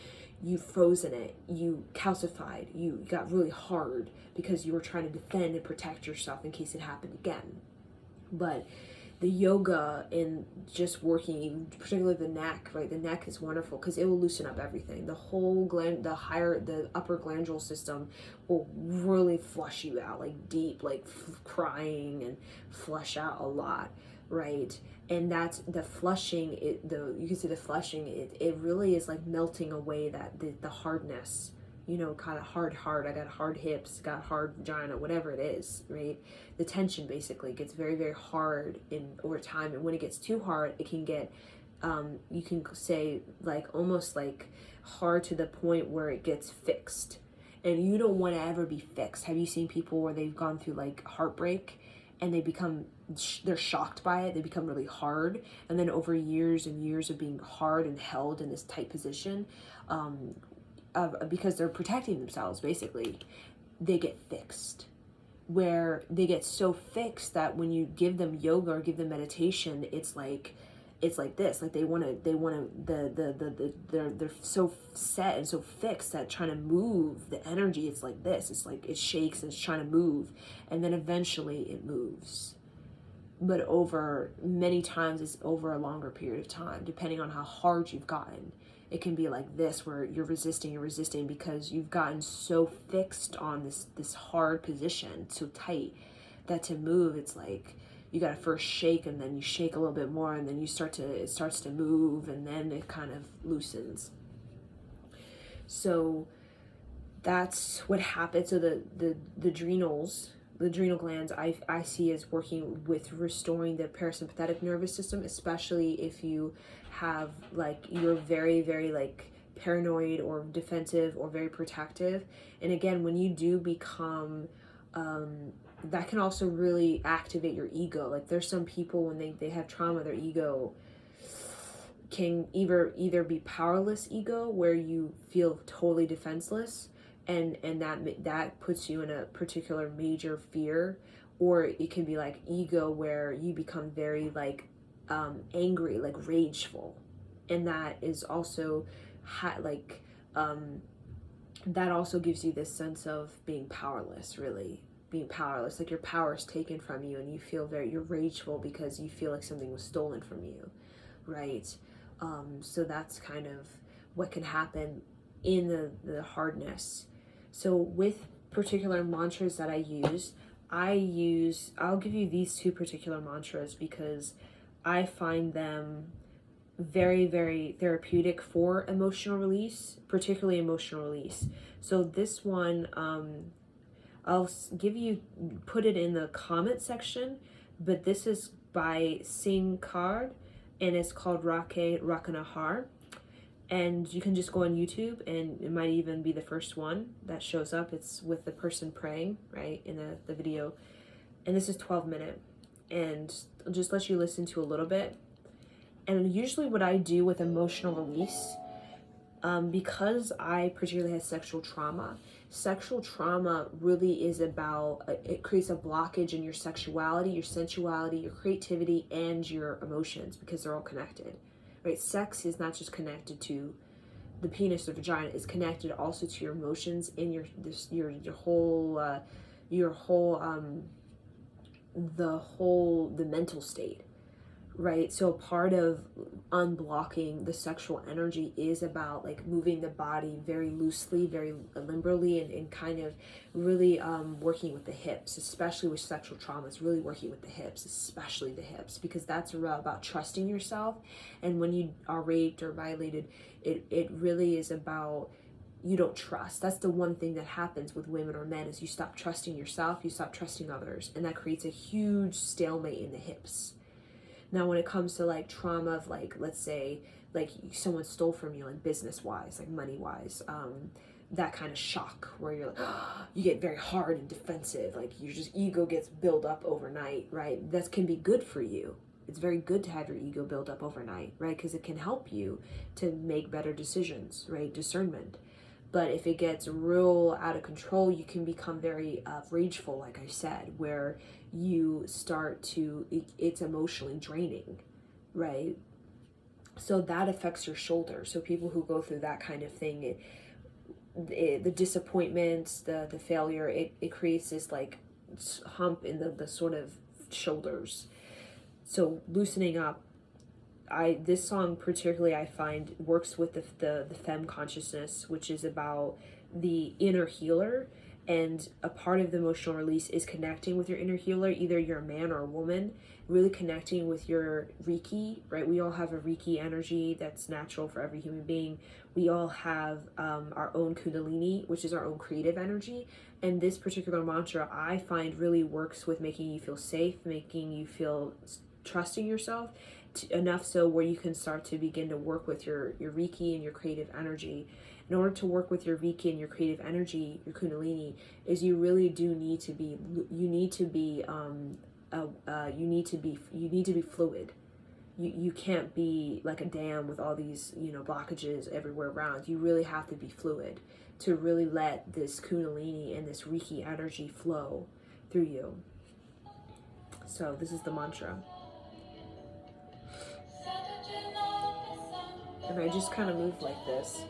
you frozen it, you calcified, you got really hard because you were trying to defend and protect yourself in case it happened again. But the yoga and just working, particularly the neck, right? The neck is wonderful because it will loosen up everything. The whole the upper glandular system will really flush you out, like deep, like crying and flush out a lot, right? And that's the flushing. You can see the flushing. It really is like melting away that the hardness. Kind of hard. I got hard hips, got hard vagina, whatever it is, right? The tension basically gets very, very hard over time. And when it gets too hard, it can get, you can say like almost like hard to the point where it gets fixed. And you don't want to ever be fixed. Have you seen people where they've gone through like heartbreak and they're shocked by it, they become really hard, and then over years and years of being hard and held in this tight position, because they're protecting themselves basically, they get fixed, where they get so fixed that when you give them yoga or give them meditation, it's like this, like they're so set and so fixed that trying to move the energy, it's like this, it's like it shakes and it's trying to move, and then eventually it moves. But over many times, it's over a longer period of time, depending on how hard you've gotten. It can be like this, where you're resisting because you've gotten so fixed on this hard position, so tight, that to move, it's like you got to first shake, and then you shake a little bit more, and then it starts to move, and then it kind of loosens. So that's what happens. So the adrenals, the adrenal glands, I see as working with restoring the parasympathetic nervous system, especially if you have like, you're very, very like paranoid or defensive or very protective. And again, when you do become, that can also really activate your ego. Like there's some people when they have trauma, their ego can either be powerless ego, where you feel totally defenseless, and that puts you in a particular major fear, or it can be like ego, where you become very like angry, like rageful, and that is also that also gives you this sense of being powerless, really being powerless, like your power is taken from you, and you're rageful because you feel like something was stolen from you, right? So that's kind of what can happen in the hardness. So with particular mantras that I'll give you these two particular mantras because I find them very, very therapeutic for emotional release, particularly emotional release. So this one, I'll put it in the comment section, but this is by Singh Card, and it's called Rake Rakanahar. And you can just go on YouTube, and it might even be the first one that shows up. It's with the person praying, right, in the video. And this is 12-minute. And I'll just let you listen to a little bit. And usually what I do with emotional release, because I particularly have sexual trauma really is about, it creates a blockage in your sexuality, your sensuality, your creativity, and your emotions, because they're all connected. Right? Sex is not just connected to the penis or vagina; it's connected also to your emotions and your the mental state, right? So part of unblocking the sexual energy is about like moving the body very loosely, very limberly, and kind of really working with the hips, especially with sexual trauma. It's really working with the hips, especially the hips, because that's about trusting yourself. And when you are raped or violated, it really is about, you don't trust. That's the one thing that happens with women or men, is you stop trusting yourself, you stop trusting others, and that creates a huge stalemate in the hips. Now, when it comes to like trauma of like, let's say like someone stole from you, like business wise, like money wise, that kind of shock where you're like, you get very hard and defensive, like your just ego gets built up overnight, right? That can be good for you. It's very good to have your ego build up overnight, right? Because it can help you to make better decisions, right? Discernment. But if it gets real out of control, you can become very rageful, like I said, where you start to, it's emotionally draining, right? So that affects your shoulder. So people who go through that kind of thing, the disappointment, the failure, it creates this like hump in the sort of shoulders. So loosening up, this song particularly I find works with the femme consciousness, which is about the inner healer, and a part of the emotional release is connecting with your inner healer. Either you're a man or a woman, really connecting with your Reiki, right? We all have a Reiki energy that's natural for every human being. We all have our own Kundalini, which is our own creative energy. And this particular mantra I find really works with making you feel safe, making you feel trusting yourself enough so where you can start to begin to work with your Reiki and your creative energy. In order to work with your Reiki and your creative energy, your Kundalini, is you really do need to be fluid. You can't be like a dam with all these blockages everywhere around. You really have to be fluid to really let this Kundalini and this Reiki energy flow through you. So this is the mantra. And I just kind of move like this.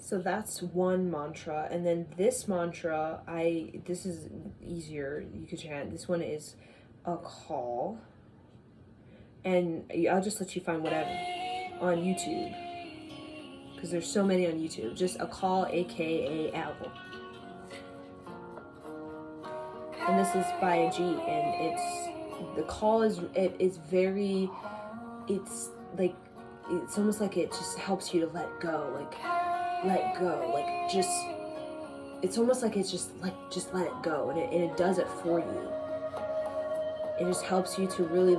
So that's one mantra. And then this mantra, this is easier, you could chant. This one is a call. And I'll just let you find whatever on YouTube, because there's so many on YouTube. Just a call, AKAL. And this is by a G, and the call is very, it's like, it's almost like it just helps you to let go, it's almost like it's just let it go, and it does it for you. It just helps you to really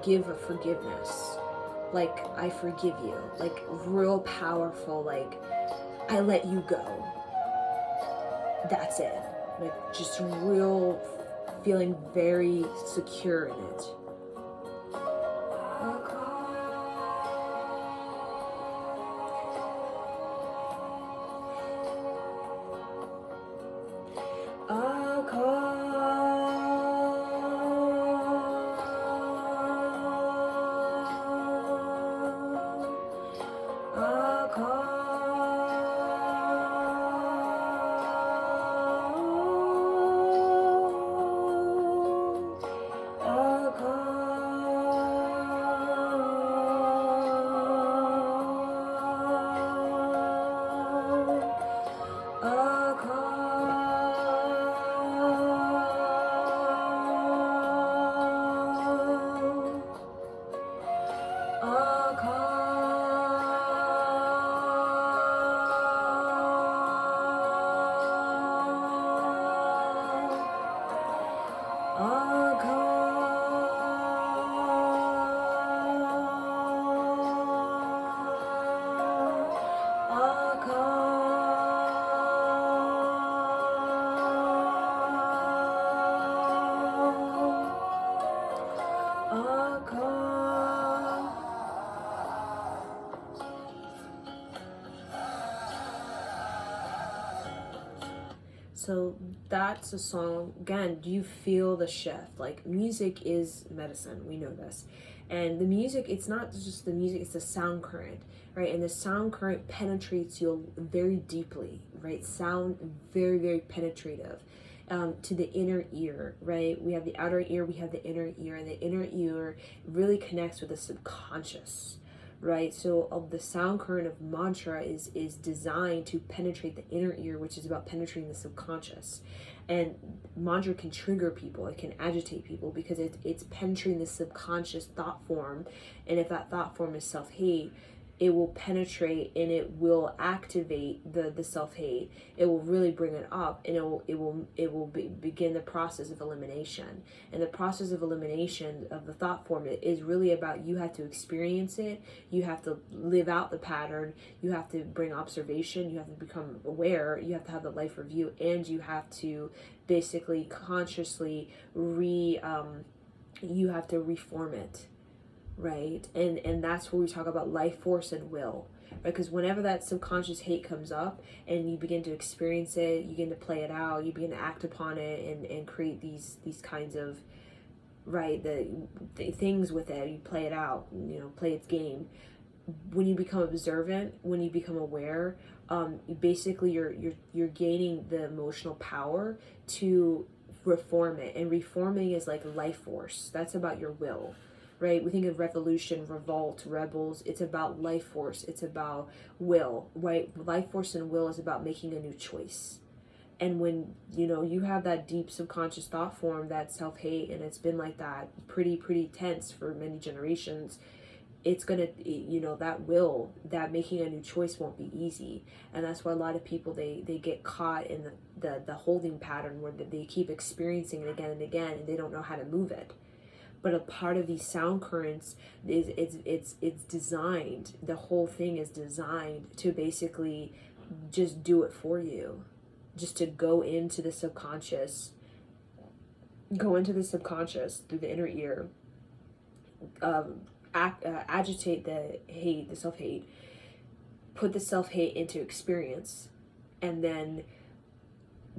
give a forgiveness, I forgive you, real powerful, I let you go. That's it. Just real feeling very secure in it. So that's a song. Again, do you feel the shift? Music is medicine, we know this. And the music, it's not just the music, it's the sound current, right? And the sound current penetrates you very deeply, right? Sound very, very penetrative. to the inner ear, right? We have the outer ear, we have the inner ear, and the inner ear really connects with the subconscious, right? So the sound current of mantra is designed to penetrate the inner ear, which is about penetrating the subconscious. And mantra can trigger people, it can agitate people, because it's penetrating the subconscious thought form. And if that thought form is self-hate, it will penetrate and it will activate the self-hate. It will really bring it up, and begin the process of elimination. And the process of elimination of the thought form is really about, you have to experience it, you have to live out the pattern, you have to bring observation, you have to become aware, you have to have the life review, and you have to basically consciously you have to reform it, right? And that's where we talk about life force and will, right? Because whenever that subconscious hate comes up and you begin to experience it, you begin to play it out, you begin to act upon it, and create these kinds of, right, the things with it, you play it out, play its game. When you become observant, when you become aware, basically you're gaining the emotional power to reform it. And reforming is like life force. That's about your will, right? We think of revolution, revolt, rebels. It's about life force. It's about will, right? Life force and will is about making a new choice. And when you have that deep subconscious thought form, that self-hate, and it's been like that pretty tense for many generations, it's gonna, that making a new choice won't be easy. And that's why a lot of people, they get caught in the holding pattern, where they keep experiencing it again and again, and they don't know how to move it. But a part of these sound currents is it's designed, the whole thing is designed to basically just do it for you, just to go into the subconscious through the inner ear, agitate the hate, the self-hate, put the self-hate into experience, and then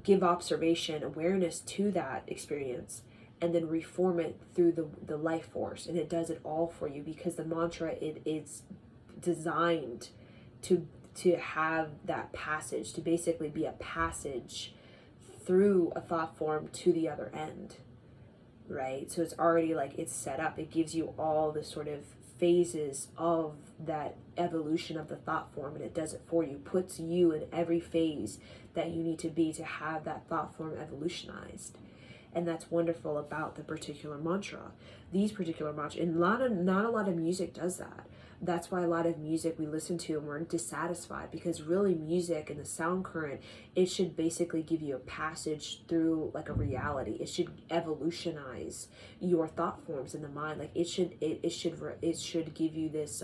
give observation, awareness to that experience, and then reform it through the life force. And it does it all for you, because the mantra, it's designed to have that passage, to basically be a passage through a thought form to the other end, right? So it's already like, it's set up. It gives you all the sort of phases of that evolution of the thought form, and it does it for you, puts you in every phase that you need to be to have that thought form evolutionized. And that's wonderful about the particular mantra. These particular mantras, and not a lot of music does that. That's why a lot of music we listen to and we're dissatisfied, because really music and the sound current, it should basically give you a passage through like a reality. It should evolutionize your thought forms in the mind. Like it should give you this,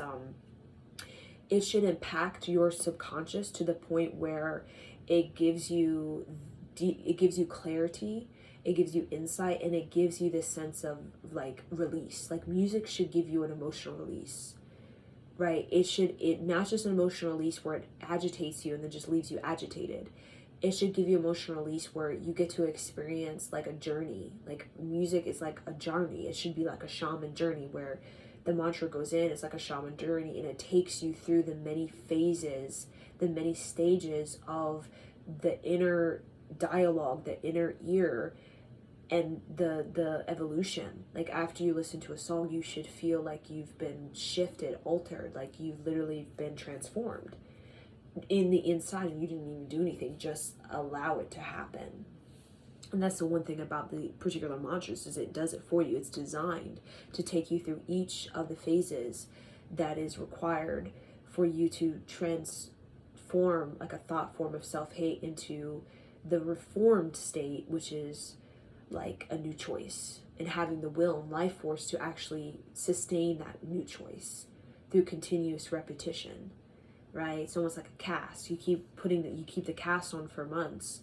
it should impact your subconscious to the point where it gives you clarity, it gives you insight, and it gives you this sense of like release. Like music should give you an emotional release, right? It not just an emotional release where it agitates you and then just leaves you agitated. It should give you emotional release where you get to experience like a journey. Like music is like a journey. It should be like a shaman journey, where the mantra goes in, it's like a shaman journey, and it takes you through the many phases, the many stages of the inner dialogue, the inner ear, and the evolution. Like after you listen to a song, you should feel like you've been shifted, altered, like you've literally been transformed in the inside, and you didn't even do anything, just allow it to happen. And that's the one thing about the particular mantras, is it does it for you. It's designed to take you through each of the phases that is required for you to transform like a thought form of self-hate into the reformed state, which is like a new choice, and having the will and life force to actually sustain that new choice through continuous repetition, right? It's almost like a cast. You keep the cast on for months,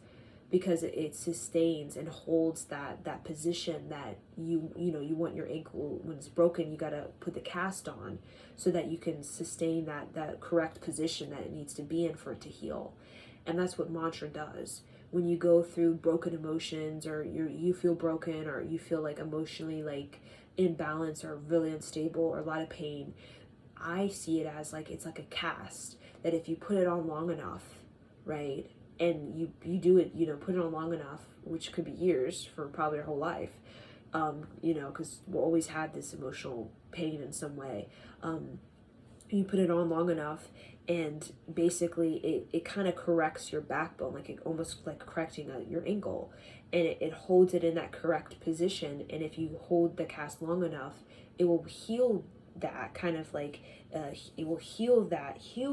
because it sustains and holds that position that you want your ankle, when it's broken, you got to put the cast on so that you can sustain that correct position that it needs to be in for it to heal. And that's what mantra does. When you go through broken emotions, or you feel broken, or you feel like emotionally like imbalanced or really unstable or a lot of pain, I see it as like, it's like a cast that if you put it on long enough, right, and you do it, put it on long enough, which could be years, for probably your whole life, because we'll always have this emotional pain in some way. You put it on long enough, and basically it kind of corrects your backbone, like it almost like correcting your ankle, and it holds it in that correct position. And if you hold the cast long enough, it will heal that kind of like it will heal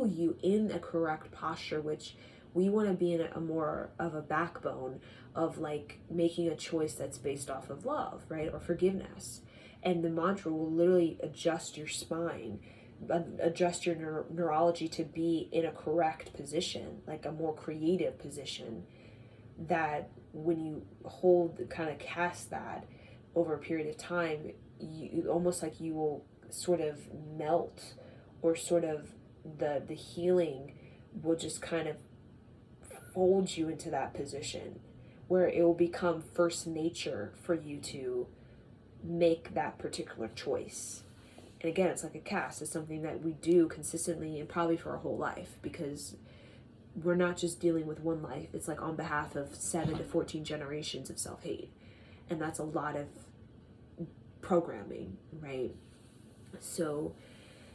you in a correct posture, which we want to be in a more of a backbone of like making a choice that's based off of love, right, or forgiveness. And the mantra will literally adjust your spine, adjust your neurology to be in a correct position, like a more creative position, that when you hold, kind of cast that over a period of time, you almost like you will sort of melt, or sort of the healing will just kind of fold you into that position where it will become first nature for you to make that particular choice. And again, it's like a cast. It's something that we do consistently and probably for our whole life, because we're not just dealing with one life. It's like on behalf of 7 to 14 generations of self-hate. And that's a lot of programming, right? So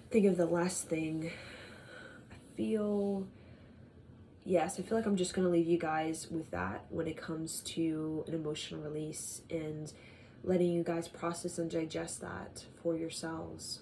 think of the last thing. I feel like I'm just going to leave you guys with that when it comes to an emotional release, and letting you guys process and digest that for yourselves.